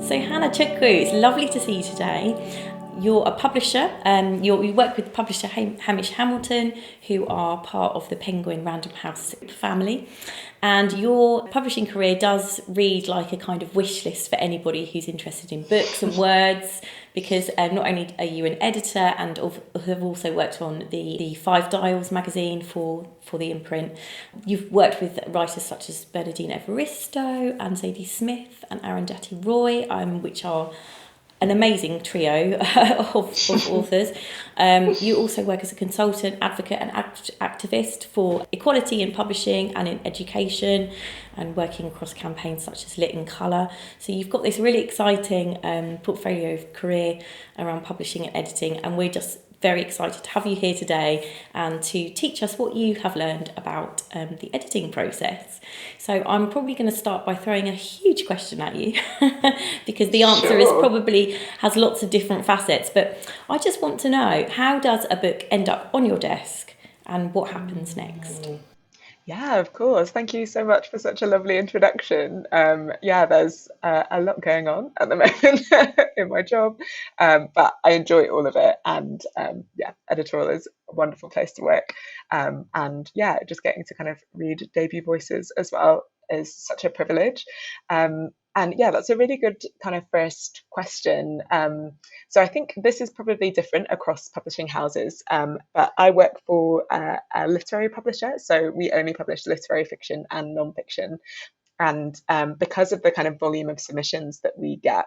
So Hannah Chukwu, it's lovely to see you today. You're a publisher. You work with publisher Hamish Hamilton, who are part of the Penguin Random House family. And your publishing career does read like a kind of wish list for anybody who's interested in books and words, because not only are you an editor and have also worked on the Five Dials magazine for the imprint, you've worked with writers such as Bernardine Evaristo and Zadie Smith and Arundhati Roy, which are an amazing trio of authors. You also work as a consultant, advocate and activist for equality in publishing and in education, and working across campaigns such as Lit in Colour. So you've got this really exciting portfolio of career around publishing and editing, and we're just very excited to have you here today and to teach us what you have learned about the editing process. So I'm probably going to start by throwing a huge question at you because the answer is probably has lots of different facets, but I just want to know, how does a book end up on your desk and what happens next? Yeah, of course. Thank you so much for such a lovely introduction. There's a lot going on at the moment in my job, but I enjoy all of it. And editorial is a wonderful place to work. Just getting to kind of read debut voices as well is such a privilege. That's a really good kind of first question. So I think this is probably different across publishing houses, but I work for a literary publisher, so we only publish literary fiction and non-fiction. And because of the kind of volume of submissions that we get,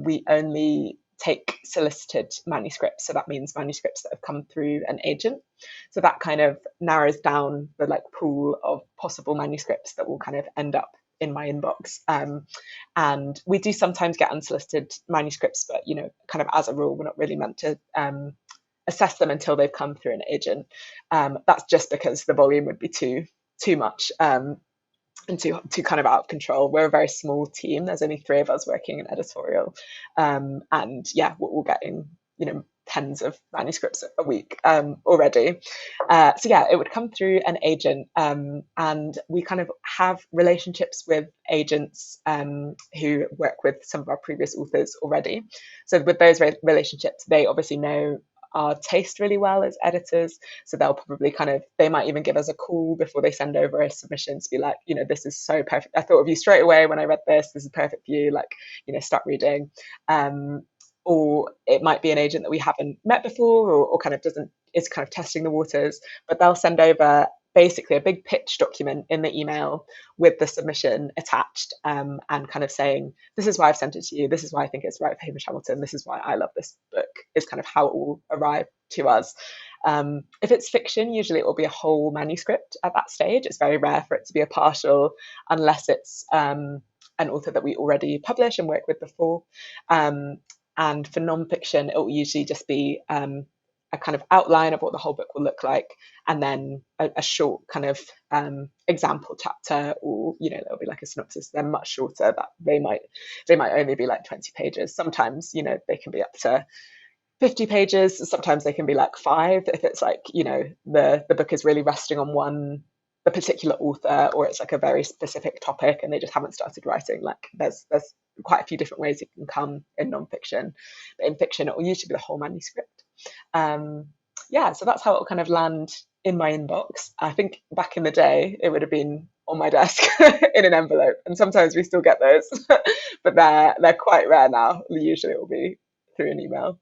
we only take solicited manuscripts. So that means manuscripts that have come through an agent. So that kind of narrows down the pool of possible manuscripts that will kind of end up in my inbox. And we do sometimes get unsolicited manuscripts, but kind of as a rule, we're not really meant to assess them until they've come through an agent. That's just because the volume would be too much and too kind of out of control. We're a very small team. There's only 3 of us working in editorial, we're getting tens of manuscripts a week already. It would come through an agent, and we kind of have relationships with agents who work with some of our previous authors already. So with those relationships, they obviously know our taste really well as editors, so they'll probably they might even give us a call before they send over a submission to be like, this is so perfect, I thought of you straight away when I read this is perfect for you, start reading. Or it might be an agent that we haven't met before, or kind of is kind of testing the waters, but they'll send over basically a big pitch document in the email with the submission attached, and kind of saying, this is why I've sent it to you, this is why I think it's right for Hamish Hamilton, this is why I love this book, is kind of how it will arrive to us. If it's fiction, usually it will be a whole manuscript at that stage. It's very rare for it to be a partial, unless it's an author that we already publish and work with before. And for non-fiction, it will usually just be a kind of outline of what the whole book will look like, and then a short kind of example chapter, or there'll be like a synopsis. They're much shorter, that they might only be like 20 pages. Sometimes they can be up to 50 pages. Sometimes they can be like 5 if it's like the book is really resting on the particular author, or it's like a very specific topic and they just haven't started writing. There's quite a few different ways it can come in non-fiction, but in fiction it will usually be the whole manuscript. So that's how it will kind of land in my inbox. I think back in the day it would have been on my desk in an envelope, and sometimes we still get those but they're quite rare now. Usually it will be through an email.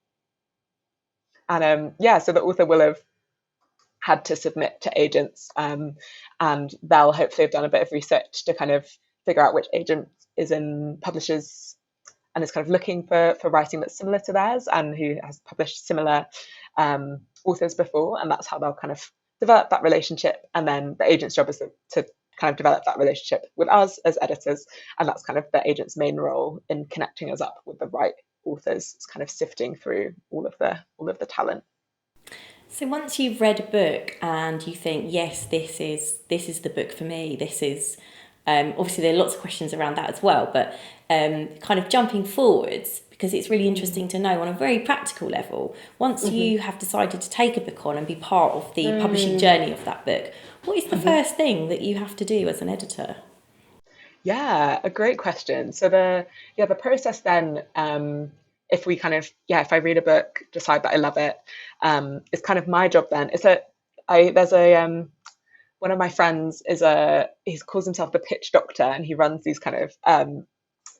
And so the author will have had to submit to agents, and they'll hopefully have done a bit of research to kind of figure out which agent is in publishers and is kind of looking for writing that's similar to theirs and who has published similar authors before, and that's how they'll kind of develop that relationship. And then the agent's job is to kind of develop that relationship with us as editors, and that's kind of the agent's main role in connecting us up with the right authors. It's kind of sifting through all of the talent. So once you've read a book and you think, yes, this is the book for me, this is obviously there are lots of questions around that as well, but kind of jumping forwards, because it's really interesting to know on a very practical level, once you have decided to take a book on and be part of the publishing journey of that book, what is the first thing that you have to do as an editor? Yeah, a great question. So the process then, if we kind of, if I read a book, decide that I love it, it's kind of my job then. It's a I there's a one of my friends he calls himself the pitch doctor, and he runs these kind of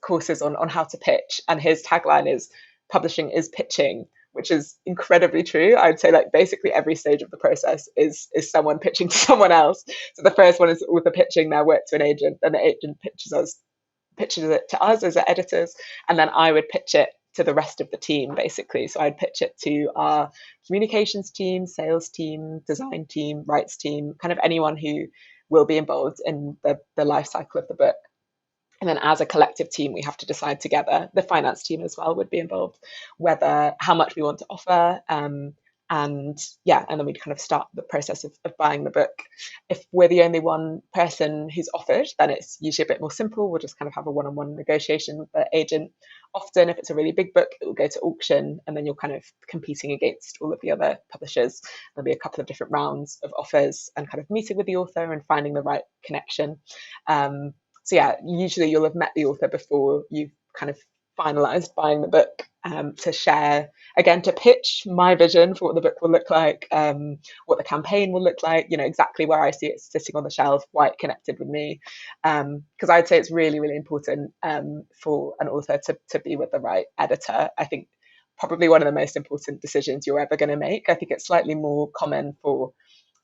courses on how to pitch, and his tagline is publishing is pitching, which is incredibly true. I'd say like basically every stage of the process is someone pitching to someone else. So the first one is author pitching their work to an agent, and the agent pitches it to us as editors, and then I would pitch it to the rest of the team basically. So I'd pitch it to our communications team, sales team, design team, rights team, kind of anyone who will be involved in the life cycle of the book. And then as a collective team, we have to decide together, the finance team as well would be involved, whether how much we want to offer. And then we'd kind of start the process of buying the book. If we're the only one person who's offered, then it's usually a bit more simple. We'll just kind of have a one-on-one negotiation with the agent. Often, if it's a really big book, it will go to auction, and then you're kind of competing against all of the other publishers. There'll be a couple of different rounds of offers and kind of meeting with the author and finding the right connection. So yeah, usually you'll have met the author before you've kind of finalized buying the book, to share, again, to pitch my vision for what the book will look like, what the campaign will look like, exactly where I see it sitting on the shelf, why it connected with me. Because I'd say it's really, really important for an author to be with the right editor. I think probably one of the most important decisions you're ever going to make. I think it's slightly more common for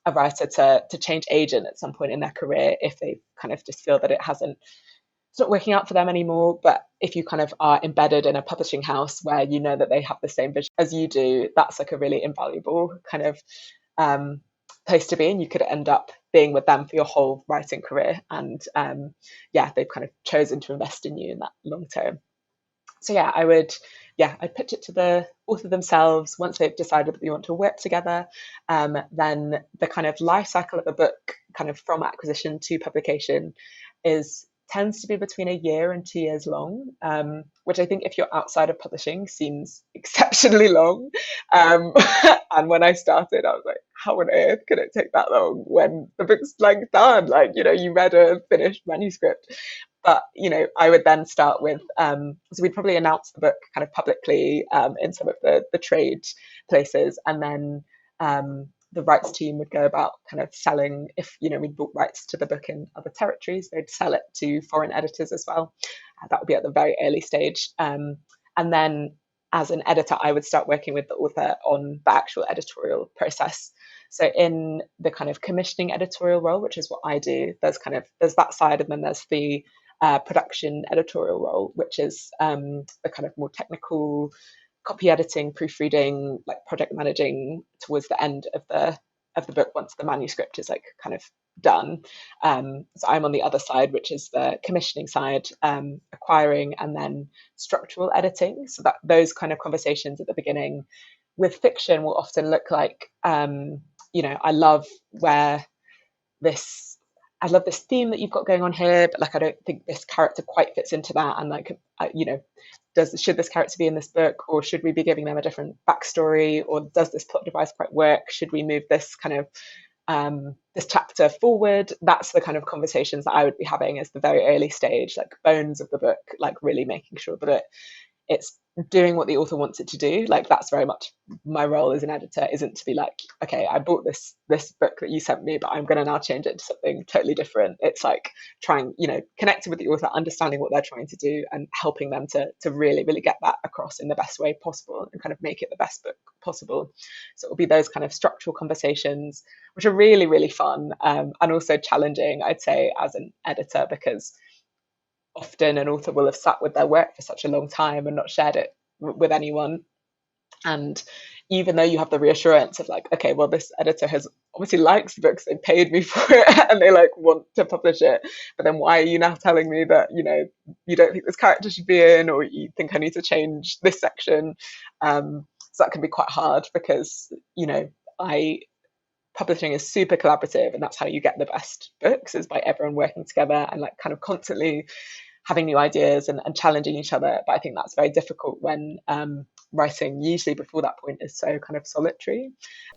a writer to change agent at some point in their career if they kind of just feel that it's not working out for them anymore. But if you kind of are embedded in a publishing house where you know that they have the same vision as you do, that's like a really invaluable kind of place to be, and you could end up being with them for your whole writing career. And they've kind of chosen to invest in you in that long term. So I'd pitch it to the author themselves. Once they've decided that we want to work together, then the kind of life cycle of a book, kind of from acquisition to publication, tends to be between a year and 2 years long, which I think if you're outside of publishing seems exceptionally long. And when I started, I was like, how on earth could it take that long when the book's like done? Like, you read a finished manuscript. But I would then start with so we'd probably announce the book kind of publicly in some of the trade places, and then the rights team would go about kind of selling. If we'd bought rights to the book in other territories, they'd sell it to foreign editors as well. That would be at the very early stage, and then as an editor, I would start working with the author on the actual editorial process. So in the kind of commissioning editorial role, which is what I do, there's that side, and then there's the production editorial role, which is the kind of more technical copy editing, proofreading, like project managing towards the end of the book once the manuscript is like kind of done. So I'm on the other side, which is the commissioning side, acquiring, and then structural editing. So that those kind of conversations at the beginning with fiction will often look like, I love this theme that you've got going on here, but like I don't think this character quite fits into that. And like, should this character be in this book, or should we be giving them a different backstory, or does this plot device quite work? Should we move this kind of this chapter forward? That's the kind of conversations that I would be having as the very early stage, like bones of the book, like really making sure that it's doing what the author wants it to do. Like that's very much my role as an editor, isn't to be like, okay, I bought this book that you sent me, but I'm going to now change it into something totally different. It's like trying, connecting with the author, understanding what they're trying to do, and helping them to really, really get that across in the best way possible and kind of make it the best book possible. So it'll be those kind of structural conversations, which are really, really fun, and also challenging, I'd say, as an editor, because often an author will have sat with their work for such a long time and not shared it with anyone. And even though you have the reassurance of like, okay, well, this editor has obviously likes the books, they paid me for it, and they like want to publish it, but then why are you now telling me that you don't think this character should be in, or you think I need to change this section? So that can be quite hard, because publishing is super collaborative, and that's how you get the best books, is by everyone working together and like kind of constantly having new ideas and challenging each other. But I think that's very difficult when writing, usually before that point, is so kind of solitary.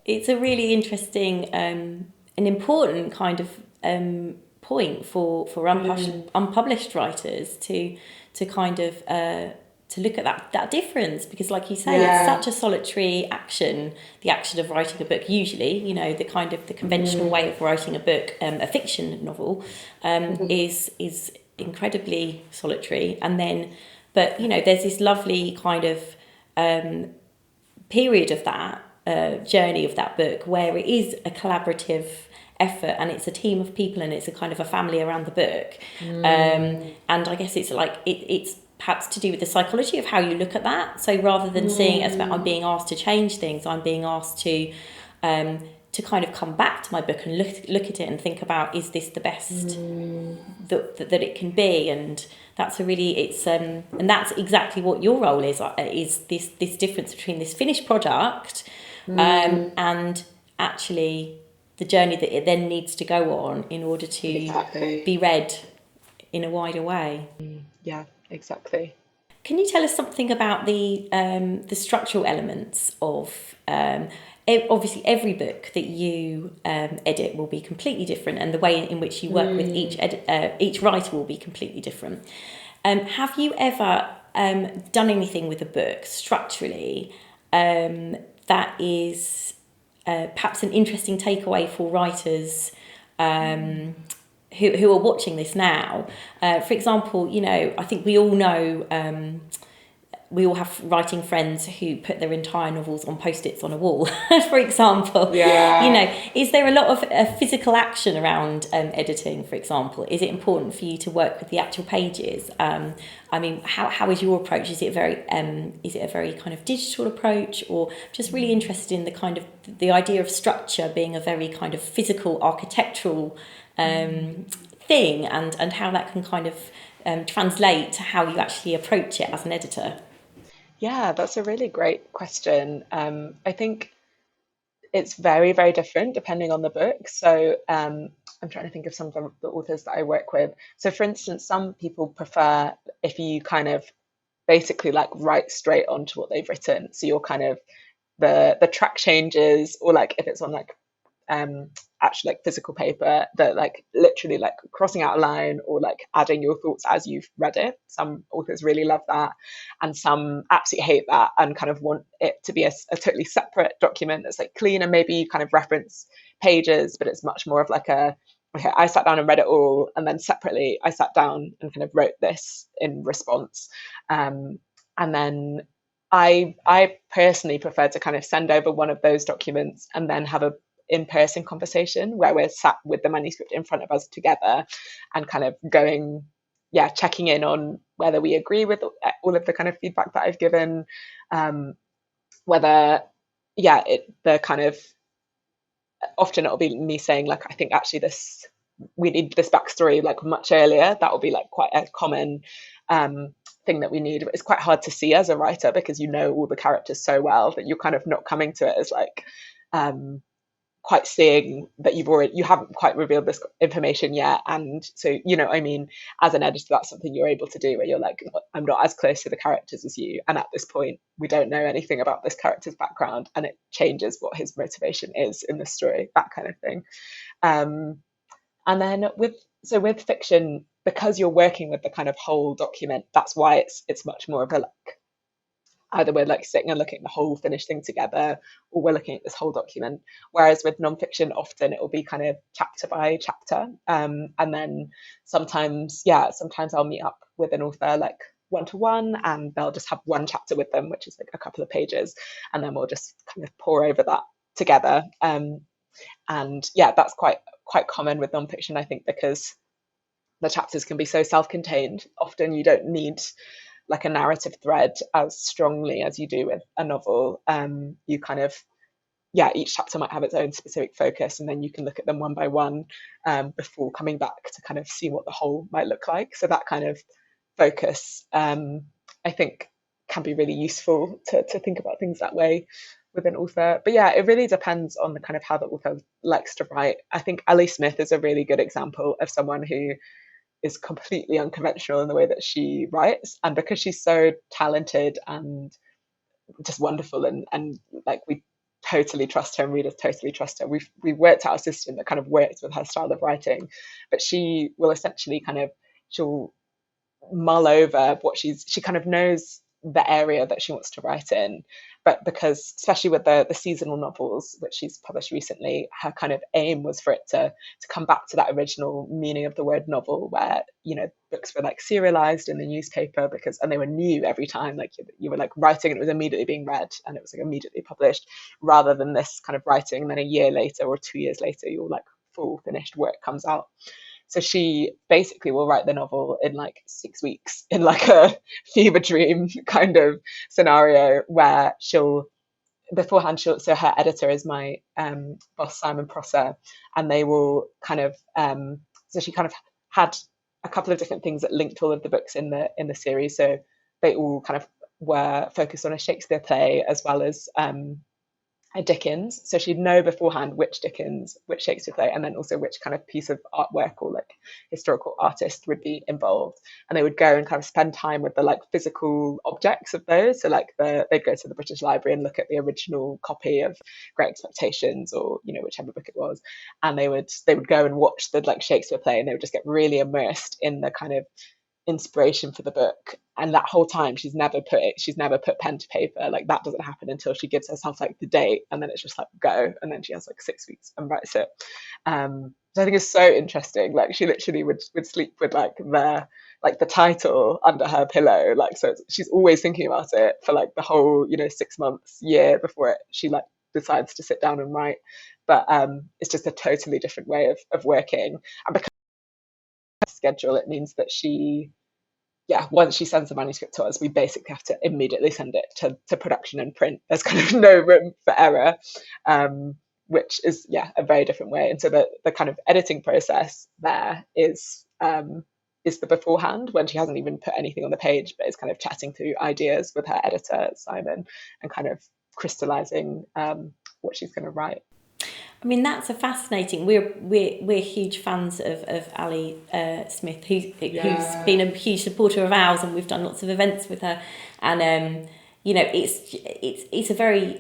It's a really interesting and important kind of point for unpublished writers to kind of to look at that difference, because like you say, it's such a solitary action, the action of writing a book. Usually, you know, the kind of the conventional way of writing a book, a fiction novel, is incredibly solitary. And then, but you know, there's this lovely kind of period of that journey of that book where it is a collaborative effort, and it's a team of people, and it's a kind of a family around the book. And I guess it's like it's perhaps to do with the psychology of how you look at that. So rather than seeing it as about I'm being asked to change things, I'm being asked to kind of come back to my book and look at it and think about, is this the best that it can be? And that's a really and that's exactly what your role is this difference between this finished product and actually the journey that it then needs to go on in order to be read in a wider way. Yeah, exactly. Can you tell us something about the structural elements of obviously every book that you edit will be completely different, and the way in which you work with each writer will be completely different. Have you ever done anything with a book structurally that is perhaps an interesting takeaway for writers who are watching this now? For example, you know, I think we all know, we all have writing friends who put their entire novels on post-its on a wall, for example. Yeah. You know, is there a lot of physical action around editing, for example? Is it important for you to work with the actual pages? I mean, how is your approach? Is it a very kind of digital approach, or just really interested in the kind of the idea of structure being a very kind of physical, architectural thing, and how that can kind of translate to how you actually approach it as an editor? Yeah, that's a really great question. I think it's very, very different depending on the book. So I'm trying to think of some of the authors that I work with. So for instance, some people prefer if you kind of basically like write straight onto what they've written. So you're kind of the track changes, or like if it's on like actually like physical paper, that like literally like crossing out a line or like adding your thoughts as you've read it. Some authors really love that, and some absolutely hate that and kind of want it to be a totally separate document that's like clean, and maybe you kind of reference pages, but it's much more of like a, okay, I sat down and read it all, and then separately I sat down and kind of wrote this in response. And then I personally prefer to kind of send over one of those documents and then have a in-person conversation where we're sat with the manuscript in front of us together and kind of going, yeah, checking in on whether we agree with all of the kind of feedback that I've given, whether, yeah, the kind of, often it'll be me saying like, I think actually we need this backstory like much earlier. That will be like quite a common thing that we need. It's quite hard to see as a writer because you know all the characters so well that you're kind of not coming to it as like quite seeing that you haven't quite revealed this information yet. And so, you know, I mean, as an editor, that's something you're able to do where you're like, I'm not as close to the characters as you, and at this point we don't know anything about this character's background, and it changes what his motivation is in the story, that kind of thing. And then with fiction, because you're working with the kind of whole document, that's why it's much more of a like, either we're like sitting and looking at the whole finished thing together, or we're looking at this whole document. Whereas with nonfiction, often it will be kind of chapter by chapter. And then sometimes I'll meet up with an author like one-to-one, and they'll just have one chapter with them, which is like a couple of pages, and then we'll just kind of pour over that together. And yeah, that's quite common with nonfiction, I think, because the chapters can be so self-contained. Often you don't need like a narrative thread as strongly as you do with a novel. You kind of, yeah, each chapter might have its own specific focus, and then you can look at them one by one before coming back to kind of see what the whole might look like. So that kind of focus, I think, can be really useful to think about things that way with an author. But yeah, it really depends on the kind of how the author likes to write. I think Ellie Smith is a really good example of someone who is completely unconventional in the way that she writes, and because she's so talented and just wonderful, and like we totally trust her and readers totally trust her. We've worked out a system that kind of works with her style of writing, but she will essentially she'll mull over she kind of knows the area that she wants to write in, but because especially with the seasonal novels which she's published recently, her kind of aim was for it to come back to that original meaning of the word novel, where books were like serialized in the newspaper and they were new every time, like you were like writing and it was immediately being read and it was like immediately published, rather than this kind of writing and then a year later or 2 years later your like full finished work comes out. So she basically will write the novel in like 6 weeks in like a fever dream kind of scenario, where so her editor is my boss, Simon Prosser, and they will kind of, so she kind of had a couple of different things that linked all of the books in the series. So they all kind of were focused on a Shakespeare play as well as a Dickens, so she'd know beforehand which Dickens, which Shakespeare play, and then also which kind of piece of artwork or like historical artist would be involved. And they would go and kind of spend time with the like physical objects of those. So like they'd go to the British Library and look at the original copy of Great Expectations or whichever book it was, and they would go and watch the like Shakespeare play, and they would just get really immersed in the kind of inspiration for the book. And that whole time she's never put pen to paper. Like that doesn't happen until she gives herself like the date, and then it's just like go, and then she has like 6 weeks and writes it. So I think it's so interesting. Like she literally would sleep with like the title under her pillow, like, so she's always thinking about it for like the whole 6 months, year before she like decides to sit down and write. But it's just a totally different way of working. And because of schedule, it means that once she sends the manuscript to us, we basically have to immediately send it to production and print. There's kind of no room for error, which is a very different way. And so the kind of editing process there is the beforehand, when she hasn't even put anything on the page, but is kind of chatting through ideas with her editor Simon and kind of crystallizing what she's going to write. I mean, that's a fascinating. We're huge fans of Ali Smith, who's been a huge supporter of ours, and we've done lots of events with her. And it's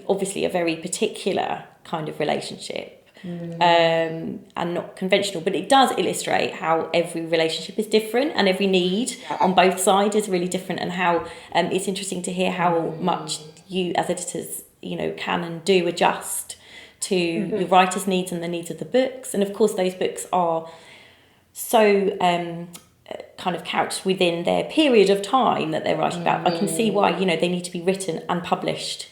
obviously a very particular kind of relationship, and not conventional. But it does illustrate how every relationship is different, and every need on both sides is really different, and how it's interesting to hear how much you as editors can and do adjust to your writer's needs and the needs of the books. And of course those books are so kind of couched within their period of time that they're writing about. I can see why they need to be written and published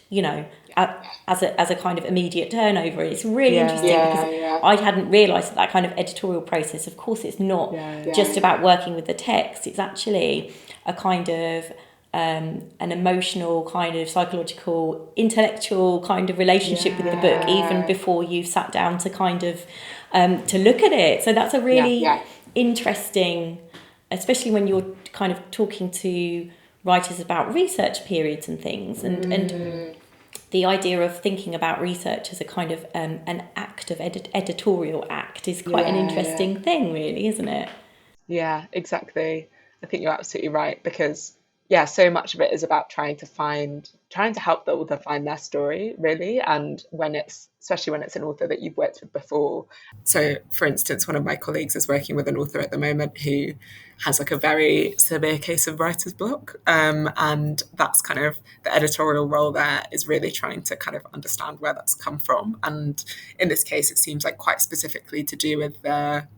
as a kind of immediate turnover. It's really interesting because I hadn't realised that kind of editorial process, of course it's not just about working with the text. It's actually a kind of an emotional, kind of psychological, intellectual kind of relationship with the book, even before you've sat down to kind of to look at it. So that's a really interesting, especially when you're kind of talking to writers about research periods and things, and the idea of thinking about research as a kind of an act of editorial act is quite an interesting thing, really, isn't it? Yeah, exactly. I think you're absolutely right, because so much of it is about trying to help the author find their story, really. And especially when it's an author that you've worked with before. So, for instance, one of my colleagues is working with an author at the moment who has like a very severe case of writer's block. And that's kind of the editorial role there, is really trying to kind of understand where that's come from. And in this case, it seems like quite specifically to do with the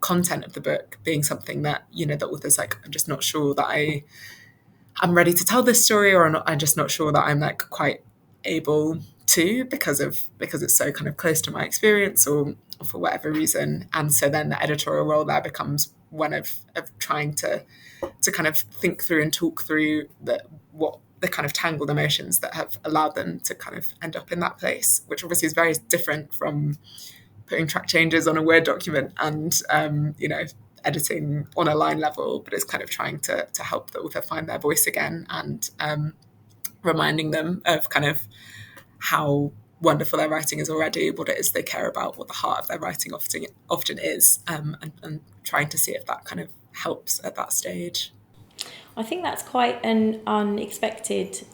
content of the book being something that, the author's like, I'm just not sure that I'm ready to tell this story, or I'm just not sure that I'm like quite able to, because it's so kind of close to my experience, or for whatever reason. And so then the editorial role there becomes one of trying to kind of think through and talk through what the kind of tangled emotions that have allowed them to kind of end up in that place, which obviously is very different from putting track changes on a Word document and editing on a line level. But it's kind of trying to help the author find their voice again, and reminding them of kind of how wonderful their writing is already, what it is they care about, what the heart of their writing often is, and trying to see if that kind of helps at that stage. I think that's quite an unexpected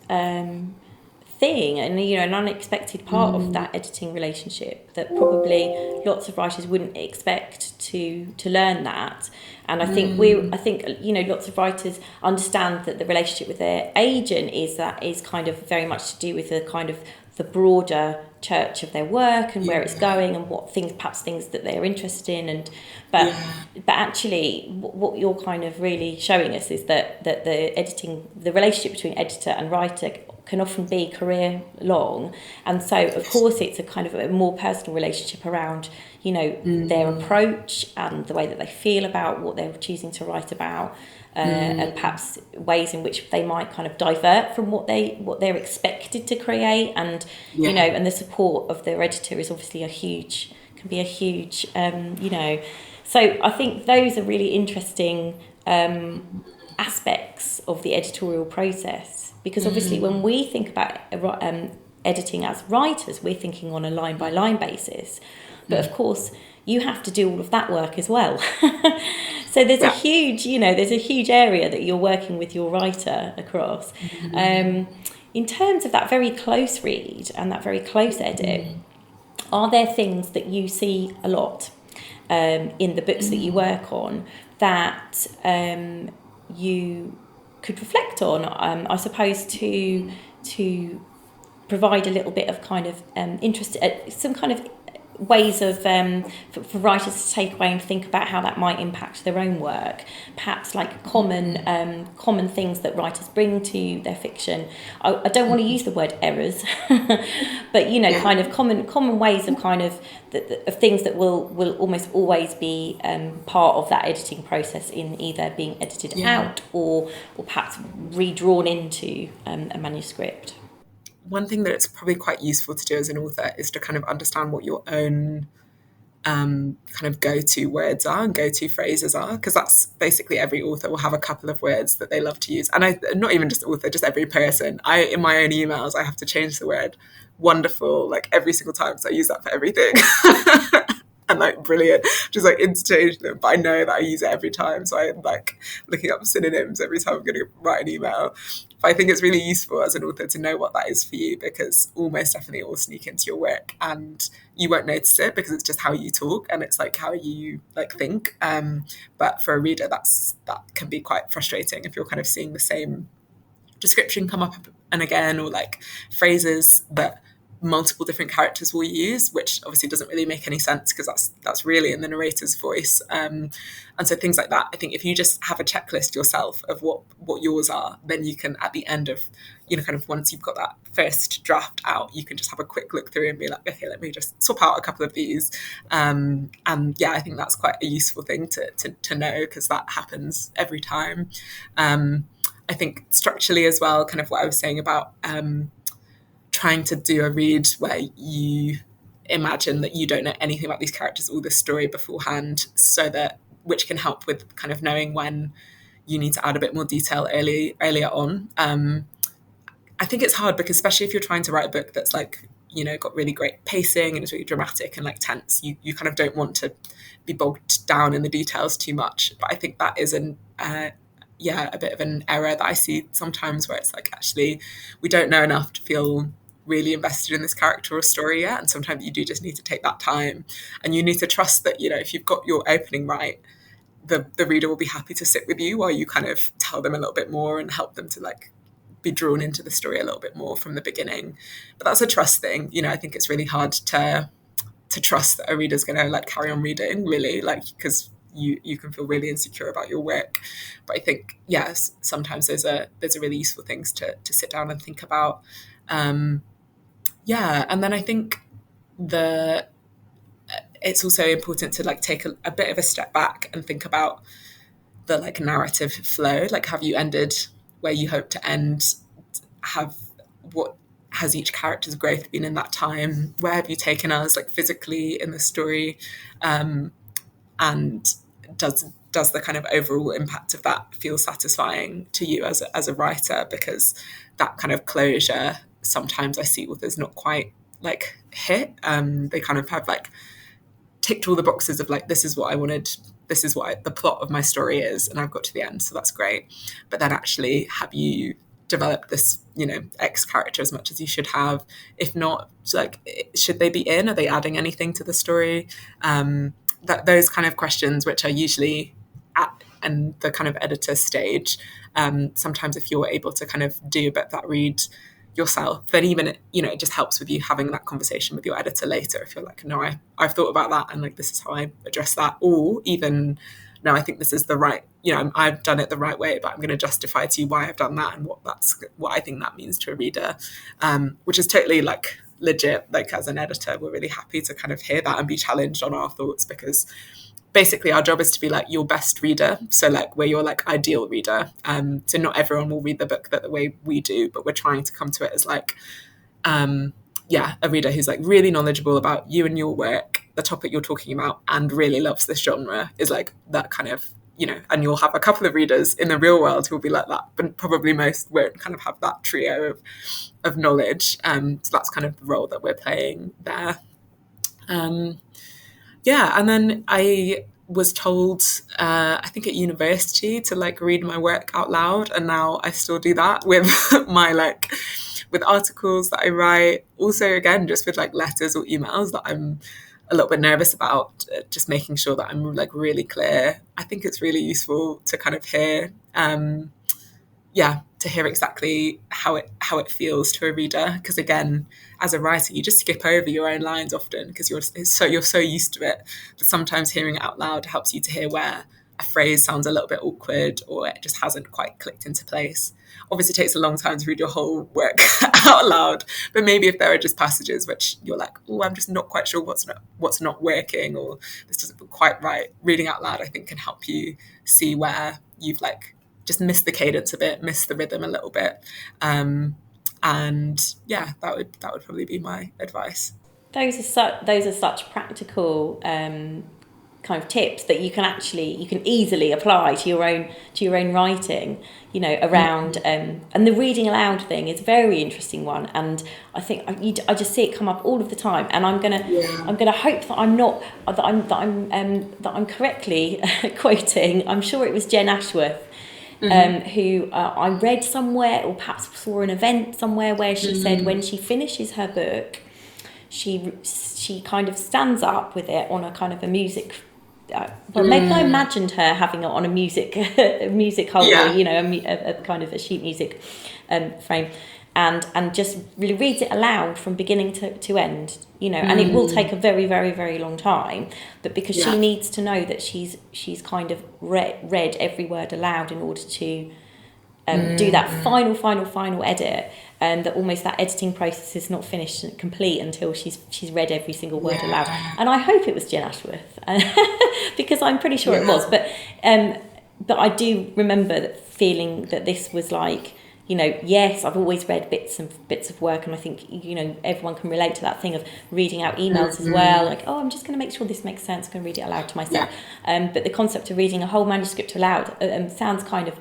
thing, and an unexpected part of that editing relationship that probably lots of writers wouldn't expect to learn that. And I think lots of writers understand that the relationship with their agent is kind of very much to do with the kind of the broader church of their work and where it's going and what things that they're interested in, but actually what you're kind of really showing us is that the relationship between editor and writer can often be career long, and so of course it's a kind of a more personal relationship around their approach and the way that they feel about what they're choosing to write about, and perhaps ways in which they might kind of divert from what they're expected to create, and and the support of their editor is obviously can be a huge so I think those are really interesting aspects of the editorial process, because obviously when we think about editing as writers, we're thinking on a line by line basis, but of course you have to do all of that work as well. So there's a huge area that you're working with your writer across. In terms of that very close read and that very close edit, are there things that you see a lot in the books that you work on that you could reflect on, I suppose, to provide a little bit of kind of interest, some kind of ways of for writers to take away and think about how that might impact their own work, perhaps like common things that writers bring to their fiction. I don't want to use the word errors, but kind of common ways of kind of of things that will almost always be part of that editing process in either being edited out or perhaps redrawn into a manuscript. One thing that it's probably quite useful to do as an author is to kind of understand what your own kind of go-to words are and go-to phrases are, because that's basically every author will have a couple of words that they love to use. And not even just author, just every person. In my own emails, I have to change the word wonderful like every single time, so I use that for everything. And like brilliant, just like interchange them, but I know that I use it every time, so I'm like looking up synonyms every time I'm going to write an email. But I think it's really useful as an author to know what that is for you, because almost definitely it will sneak into your work and you won't notice it because it's just how you talk and it's like how you like think. But for a reader, that can be quite frustrating if you're kind of seeing the same description come up and again, or like phrases that multiple different characters will use, which obviously doesn't really make any sense because that's really in the narrator's voice. And so things like that, I think if you just have a checklist yourself of what yours are, then you can at the end of, kind of once you've got that first draft out, you can just have a quick look through and be like, okay, let me just swap out a couple of these. And yeah, I think that's quite a useful thing to know, because that happens every time. I think structurally as well, kind of what I was saying about trying to do a read where you imagine that you don't know anything about these characters or this story beforehand, which can help with kind of knowing when you need to add a bit more detail earlier on. I think it's hard because especially if you're trying to write a book that's like, got really great pacing and it's really dramatic and like tense, you kind of don't want to be bogged down in the details too much. But I think that is a bit of an error that I see sometimes, where it's like, actually, we don't know enough to feel really invested in this character or story yet. And sometimes you do just need to take that time, and you need to trust that, if you've got your opening right, the reader will be happy to sit with you while you kind of tell them a little bit more and help them to like be drawn into the story a little bit more from the beginning. But that's a trust thing. I think it's really hard to trust that a reader's going to like carry on reading, really, like, because you can feel really insecure about your work. But I think, yes, sometimes there's a really useful things to sit down and think about. And then I think it's also important to like take a bit of a step back and think about the like narrative flow. Like, have you ended where you hope to end? What has each character's growth been in that time? Where have you taken us like physically in the story? And does the kind of overall impact of that feel satisfying to you as a writer? Because that kind of closure, sometimes I see authors not quite like hit. They kind of have like ticked all the boxes of like, this is what I wanted, this is what the plot of my story is, and I've got to the end, so that's great. But then actually, have you developed this, X character as much as you should have? If not, like, should they be in? Are they adding anything to the story? Those kind of questions, which are usually at and the kind of editor stage. Sometimes if you're able to kind of do a bit of that read yourself, then even it just helps with you having that conversation with your editor later. If you're like, no, I've thought about that, and like, this is how I address that. Or even, no, I think this is the right, I've done it the right way, but I'm going to justify to you why I've done that and what I think that means to a reader, which is totally like legit. Like, as an editor, we're really happy to kind of hear that and be challenged on our thoughts, because basically our job is to be like your best reader. So like, we're your like ideal reader. So not everyone will read the book the way we do, but we're trying to come to it as like, a reader who's like really knowledgeable about you and your work, the topic you're talking about, and really loves this genre, is like that kind of, and you'll have a couple of readers in the real world who will be like that, but probably most won't kind of have that trio of knowledge. So that's kind of the role that we're playing there. And then I was told, I think at university, to like read my work out loud, and now I still do that with with articles that I write. Also, again, just with like letters or emails that I'm a little bit nervous about, just making sure that I'm like really clear. I think it's really useful to kind of hear, to hear exactly how it feels to a reader, because again, as a writer, you just skip over your own lines often because you're so used to it that sometimes hearing it out loud helps you to hear where a phrase sounds a little bit awkward or it just hasn't quite clicked into place. Obviously, it takes a long time to read your whole work out loud, but maybe if there are just passages which you're like, oh, I'm just not quite sure what's not working, or this doesn't feel quite right, reading out loud, I think, can help you see where you've like just missed the cadence a bit, missed the rhythm a little bit. And yeah, that would probably be my advice. Those are such practical kind of tips that you can easily apply to your own writing, around and the reading aloud thing is a very interesting one, and I think I just see it come up all of the time, and I'm gonna hope that I'm correctly quoting. I'm sure it was Jen Ashworth, who I read somewhere, or perhaps saw an event somewhere, where she said when she finishes her book, she kind of stands up with it on a kind of a music. Maybe I imagined her having it on a music holder, a kind of a sheet music frame, and just really reads it aloud from beginning to end, and it will take a very, very, very long time, but because she needs to know that she's kind of read every word aloud in order to do that final edit, and that almost that editing process is not finished and complete until she's read every single word aloud. And I hope it was Jen Ashworth, because I'm pretty sure it was. But I do remember feeling that this was like, yes, I've always read bits of work, and I think everyone can relate to that thing of reading out emails as well. Like, oh, I'm just going to make sure this makes sense. I'm going to read it aloud to myself. But the concept of reading a whole manuscript aloud sounds kind of,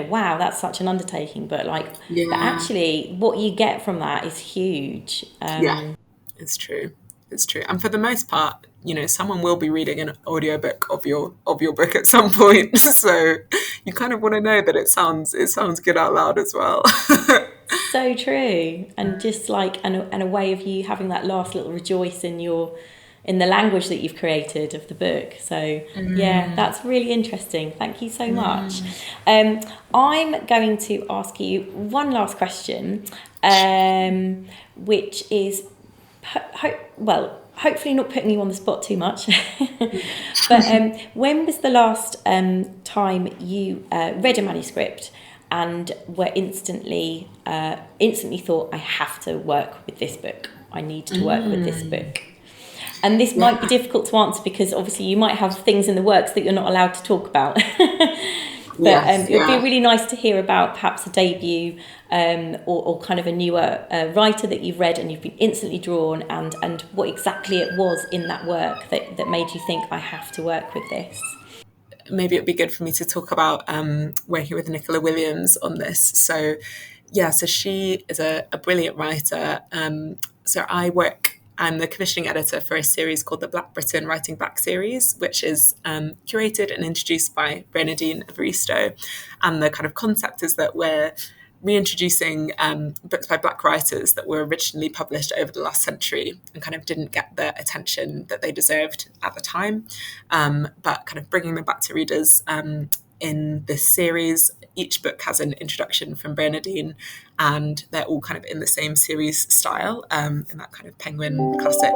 wow, that's such an undertaking. But but actually, what you get from that is huge. It's true. It's true. And for the most part, someone will be reading an audiobook of your book at some point. So you kind of want to know that it sounds good out loud as well. So true. And just and a way of you having that last little rejoice in the language that you've created of the book. So yeah, that's really interesting. Thank you so much. I'm going to ask you one last question, which is hopefully not putting you on the spot too much, but when was the last time you read a manuscript and were instantly thought, I have to work with this book, I need to work with this book? And this might be difficult to answer, because obviously you might have things in the works that you're not allowed to talk about. But it would be really nice to hear about perhaps a debut or kind of a newer writer that you've read and you've been instantly drawn, and what exactly it was in that work that made you think, I have to work with this. Maybe it'd be good for me to talk about working with Nicola Williams on this. So she is a brilliant writer. I'm the commissioning editor for a series called the Black Britain Writing Back series, which is curated and introduced by Bernardine Evaristo. And the kind of concept is that we're reintroducing books by Black writers that were originally published over the last century and kind of didn't get the attention that they deserved at the time, but kind of bringing them back to readers in this series. Each book has an introduction from Bernardine, and they're all kind of in the same series style, in that kind of Penguin classic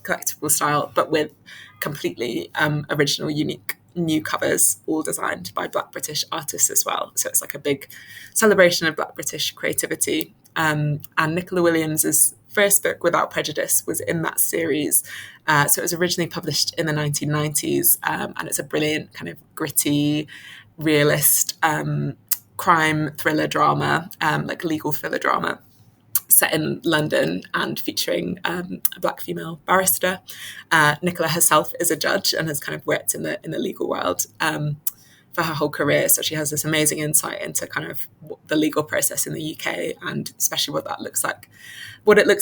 collectible style, but with completely original, unique new covers, all designed by Black British artists as well. So it's like a big celebration of Black British creativity. And Nicola Williams's first book, Without Prejudice, was in that series. So it was originally published in the 1990s, and it's a brilliant kind of gritty, realist crime thriller drama, like legal thriller drama, set in London and featuring a Black female barrister. Nicola herself is a judge and has kind of worked in the legal world for her whole career. So she has this amazing insight into kind of the legal process in the UK, and especially what it looks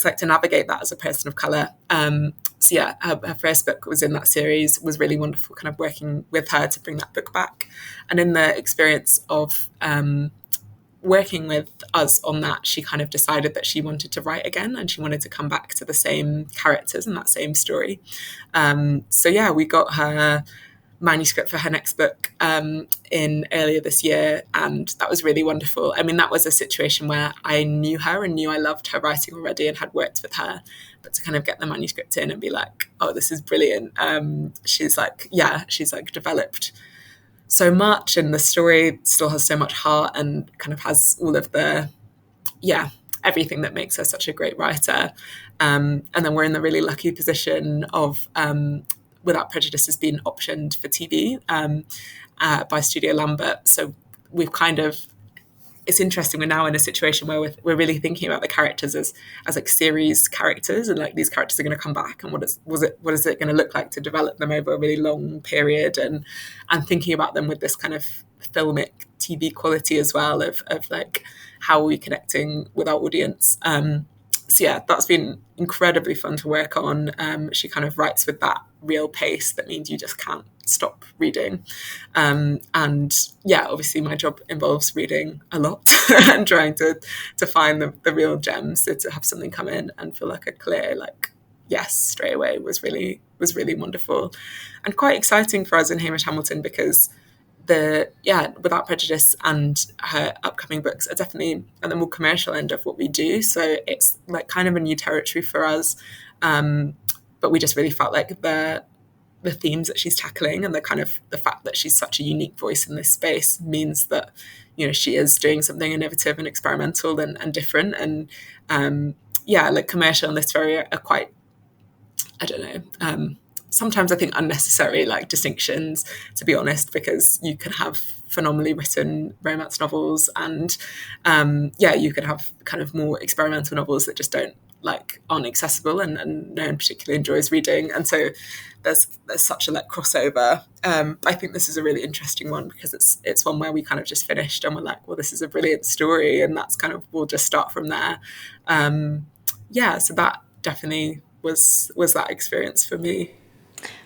like to navigate that as a person of colour. So yeah, her first book was in that series, was really wonderful kind of working with her to bring that book back. And in the experience of working with us on that, she kind of decided that she wanted to write again, and she wanted to come back to the same characters and that same story. So yeah, we got her manuscript for her next book in earlier this year, and that was really wonderful. I mean, that was a situation where I knew her and knew I loved her writing already and had worked with her, but to kind of get the manuscript in and be like, oh, this is brilliant. She's developed so much, and the story still has so much heart and kind of has all of the everything that makes her such a great writer. And then we're in the really lucky position of Without Prejudice has been optioned for TV by Studio Lambert. So we've kind of, it's interesting, we're now in a situation where we're really thinking about the characters as like series characters, and like these characters are going to come back, and what is it going to look like to develop them over a really long period, and thinking about them with this kind of filmic TV quality as well of like how are we connecting with our audience. So yeah, that's been incredibly fun to work on. She kind of writes with that real pace that means you just can't stop reading. And yeah, obviously my job involves reading a lot and trying to find the real gems. So to have something come in and feel like a clear, like, yes, straight away was really wonderful. And quite exciting for us in Hamish Hamilton, because Without Prejudice and her upcoming books are definitely at the more commercial end of what we do. So it's like kind of a new territory for us. But we just really felt like the themes that she's tackling and the kind of the fact that she's such a unique voice in this space means that, you know, she is doing something innovative and experimental and different. And like commercial and literary are quite, I don't know, sometimes I think unnecessary like distinctions, to be honest, because you can have phenomenally written romance novels and you can have kind of more experimental novels that just aren't accessible and no one particularly enjoys reading. And so there's such a crossover. I think this is a really interesting one because it's one where we kind of just finished and we're like, well, this is a brilliant story, and that's kind of, we'll just start from there. So that definitely was that experience for me.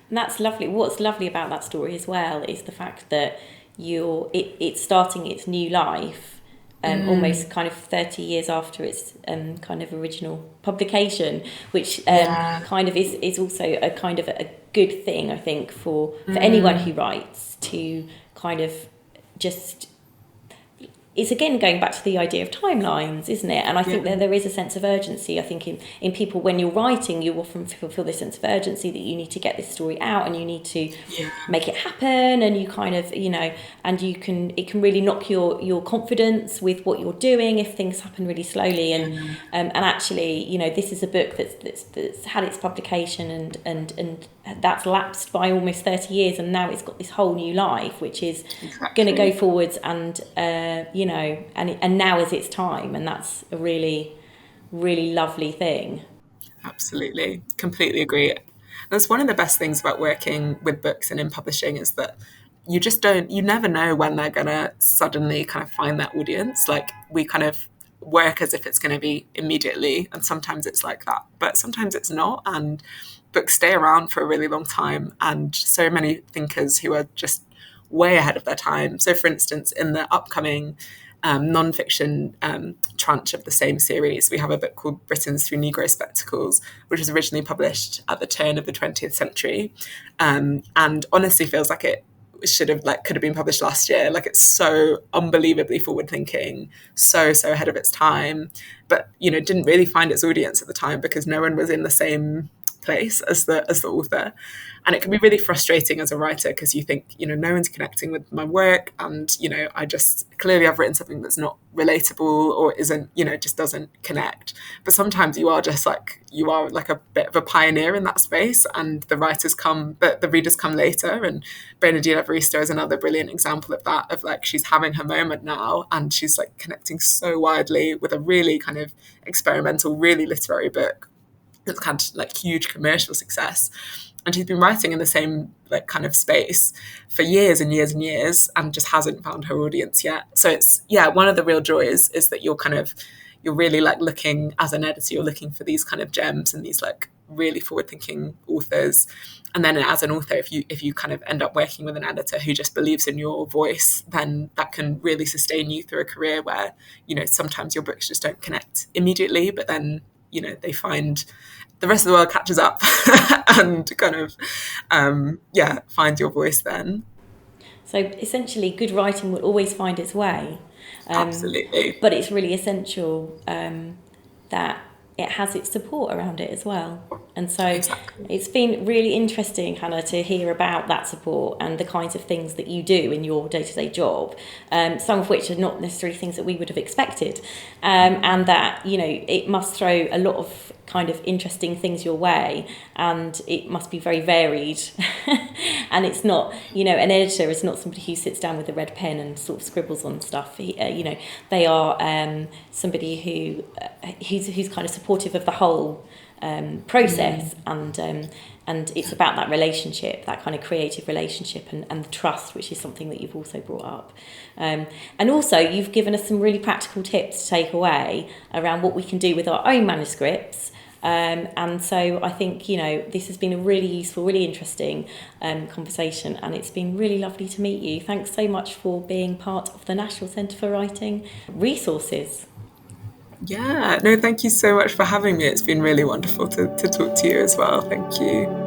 And that's lovely. What's lovely about that story as well is the fact that it's starting its new life almost kind of 30 years after its kind of original publication, which kind of is also a kind of a good thing, I think, for anyone who writes, to kind of just... It's again going back to the idea of timelines, isn't it? And I think there is a sense of urgency. I think in people, when you're writing, you often feel this sense of urgency that you need to get this story out and you need to make it happen, and you kind of, you know, and it can really knock your confidence with what you're doing if things happen really slowly. And actually, you know, this is a book that's had its publication and that's lapsed by almost 30 years, and now it's got this whole new life, which is going to go forwards, and and now is its time, and that's a really, really lovely thing. Absolutely, completely agree. And that's one of the best things about working with books and in publishing, is that you never know when they're going to suddenly kind of find their audience. Like, we kind of work as if it's going to be immediately, and sometimes it's like that, but sometimes it's not, and books stay around for a really long time, and so many thinkers who are just way ahead of their time. So for instance, in the upcoming non-fiction tranche of the same series. We have a book called Britons Through Negro Spectacles, which was originally published at the turn of the 20th century, and honestly feels like it could have been published last year. Like, it's so unbelievably forward thinking, so ahead of its time, but didn't really find its audience at the time because no one was in the same place as the author. And it can be really frustrating as a writer because you think, no one's connecting with my work, and I just clearly I've written something that's not relatable or isn't, just doesn't connect. But sometimes you are like a bit of a pioneer in that space, and the readers come later. And Bernardine Evaristo is another brilliant example of that, of like, she's having her moment now and she's like connecting so widely with a really kind of experimental, really literary book that's had like huge commercial success. And she's been writing in the same like kind of space for years and years and years, and just hasn't found her audience yet. So it's, one of the real joys is that you're really like looking, as an editor, you're looking for these kind of gems and these like really forward thinking authors. And then as an author, if you kind of end up working with an editor who just believes in your voice, then that can really sustain you through a career where, sometimes your books just don't connect immediately, but then, they find the rest of the world catches up and kind of, find your voice then. So essentially, good writing will always find its way. Absolutely. But it's really essential that it has its support around it as well. And so Exactly. It's been really interesting, Hannah, to hear about that support and the kinds of things that you do in your day-to-day job, some of which are not necessarily things that we would have expected, and that, it must throw a lot of kind of interesting things your way, and it must be very varied. And it's not, an editor is not somebody who sits down with a red pen and sort of scribbles on stuff. They are somebody who's kind of supportive of the whole process, and it's about that relationship, that kind of creative relationship, and the trust, which is something that you've also brought up. And also, you've given us some really practical tips to take away around what we can do with our own manuscripts. And so I think, this has been a really useful, really interesting conversation, and it's been really lovely to meet you. Thanks so much for being part of the National Centre for Writing Resources. Yeah, no, thank you so much for having me. It's been really wonderful to talk to you as well. Thank you.